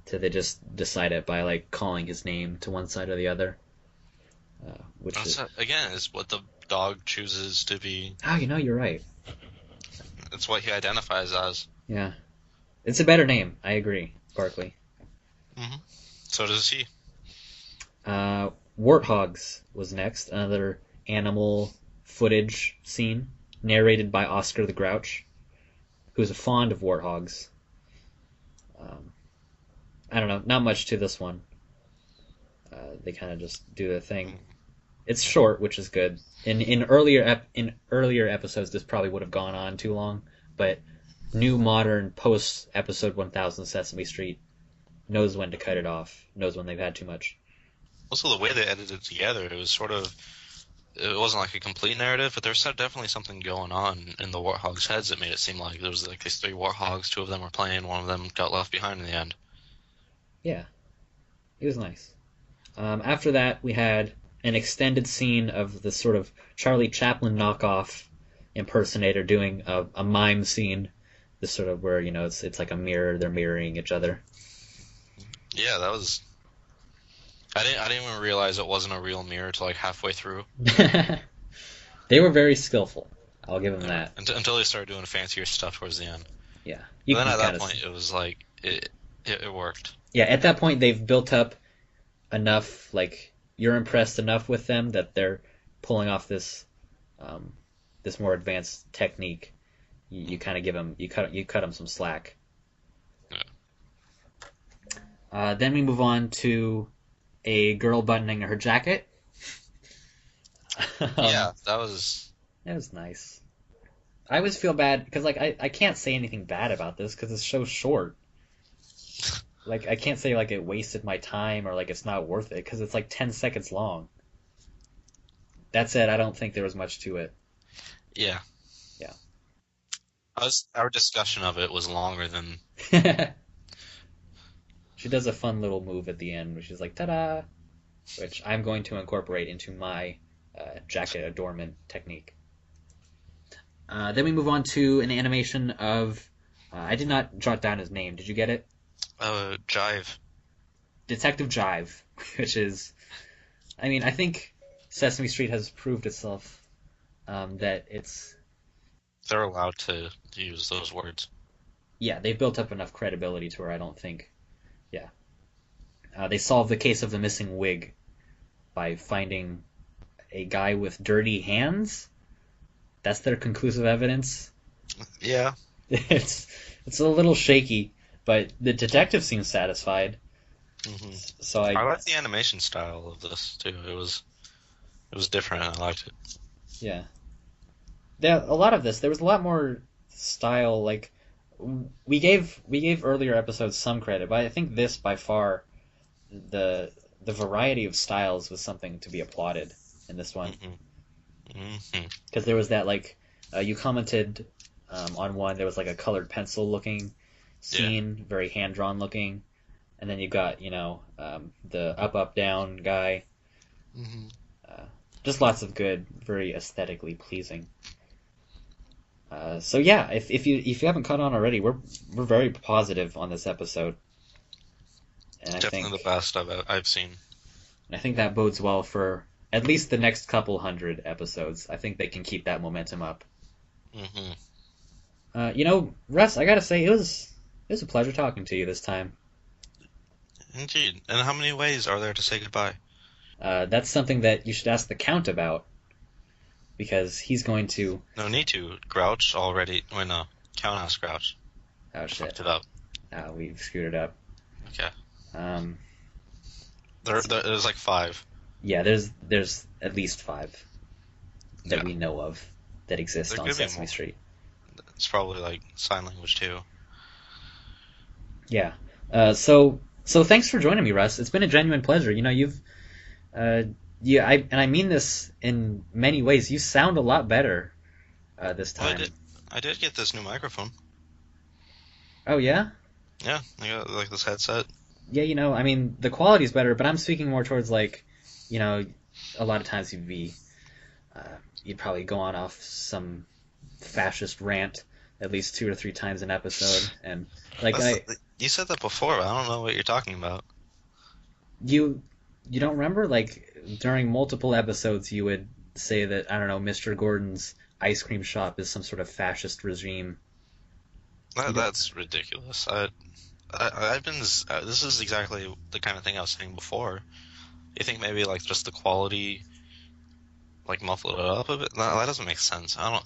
to they just decide it by like calling his name to one side or the other. Again, is what the dog chooses to be. Oh, you're right. It's what he identifies as. Yeah. It's a better name. I agree. Barkley. Mm-hmm. So does he. Warthogs was next. Another animal footage scene narrated by Oscar the Grouch, who's fond of warthogs. I don't know. Not much to this one. They kind of just do their thing. It's short, which is good. In earlier episodes, this probably would have gone on too long, but new modern post episode 1000 Sesame Street knows when to cut it off, knows when they've had too much. Also, the way they edited it together, it was it wasn't like a complete narrative, but there's definitely something going on in the warthogs' heads that made it seem like there was like these 3 warthogs, 2 of them were playing, 1 of them got left behind in the end. Yeah, it was nice. After that, we had an extended scene of the sort of Charlie Chaplin knockoff impersonator doing a mime scene. This sort of where it's like a mirror, they're mirroring each other. Yeah, that was. I didn't even realize it wasn't a real mirror till like halfway through. They were very skillful. I'll give them that. Until they started doing fancier stuff towards the end. Yeah. But then at that point, it was like it worked. Yeah, at that point they've built up enough. Like you're impressed enough with them that they're pulling off this more advanced technique. You kind of give them you cut them some slack. Yeah. Then we move on to a girl buttoning her jacket. Yeah, that was nice. I always feel bad because like I can't say anything bad about this because it's so short. Like I can't say like it wasted my time or like it's not worth it because it's like 10 seconds long. That said, I don't think there was much to it. Yeah. Yeah. Our discussion of it was longer than. She does a fun little move at the end, which is like ta-da, which I'm going to incorporate into my jacket adornment technique. Then we move on to an animation of. I did not jot down his name. Did you get it? Jive. Detective Jive, which is. I mean, I think Sesame Street has proved itself that it's. They're allowed to use those words. Yeah, they've built up enough credibility to where I don't think. Yeah. They solved the case of the missing wig by finding a guy with dirty hands. That's their conclusive evidence. Yeah. It's a little shaky, but the detective seems satisfied. Mm-hmm. So I like the animation style of this too. It was different. I liked it. Yeah. A lot of this, there was a lot more style. Like we gave earlier episodes some credit, but I think this by far the variety of styles was something to be applauded in this one. Because there was that like you commented on one. There was like a colored pencil looking scene, very hand drawn looking, and then you got the up down guy. Mm-hmm. Just lots of good, very aesthetically pleasing. So yeah, if you haven't caught on already, we're very positive on this episode. And Definitely I think, the best I've seen. And I think that bodes well for at least the next couple hundred episodes. I think they can keep that momentum up. Mm-hmm. Russ, I gotta say it was It was a pleasure talking to you this time. Indeed. And how many ways are there to say goodbye? That's something that you should ask the Count about, because he's going to... No need to. Grouch already... Wait, no. Count asked Grouch. Oh, shit. Fucked it up. We screwed it up. Okay. Um, there's like 5. yeah, there's at least 5 that Yeah. we know of that exist There on could be Sesame more. Street. It's probably like sign language too. Yeah. So thanks for joining me, Russ. It's been a genuine pleasure. You know, I mean this in many ways. You sound a lot better this Well, time. I did get this new microphone. Oh yeah? Yeah, I got like this headset. Yeah, you know, I mean, the quality's better, but I'm speaking more towards like, you know, a lot of times you'd probably go on off some fascist rant at least 2 or 3 times an episode, and like You said that before, but I don't know what you're talking about. you don't remember, like during multiple episodes you would say that, I don't know, Mr. Gordon's ice cream shop is some sort of fascist regime. That's ridiculous. I've been. This is exactly the kind of thing I was saying before. You think maybe like just the quality, like muffled it up a bit? That doesn't make sense. I don't.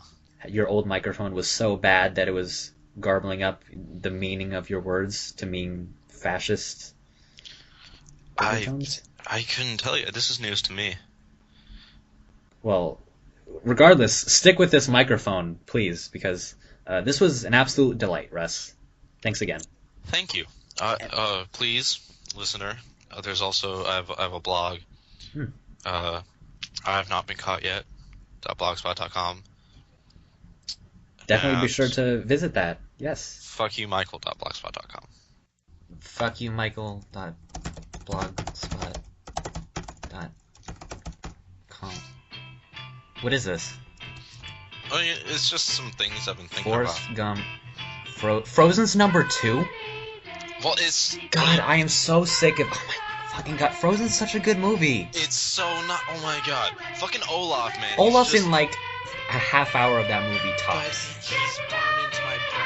Your old microphone was so bad that it was garbling up the meaning of your words to mean fascist overtones? I couldn't tell you. This is news to me. Well, regardless, stick with this microphone, please, because this was an absolute delight, Russ. Thanks again. Thank you. Please, listener. There's also I have a blog. I have not been caught yet. .blogspot.com. Definitely be sure to visit that. Yes. Fuckyoumichael.blogspot.com. Fuckyoumichael.blogspot.com. What is this? Oh, yeah, it's just some things I've been thinking Forrest about. Gump. Frozen's number 2? Well, it's... God, I am so sick of... Oh my fucking god, Frozen's such a good movie. It's so not... Oh my god. Fucking Olaf, man. Olaf's He's just, in like a half hour of that movie But tops. he's burned into my brain.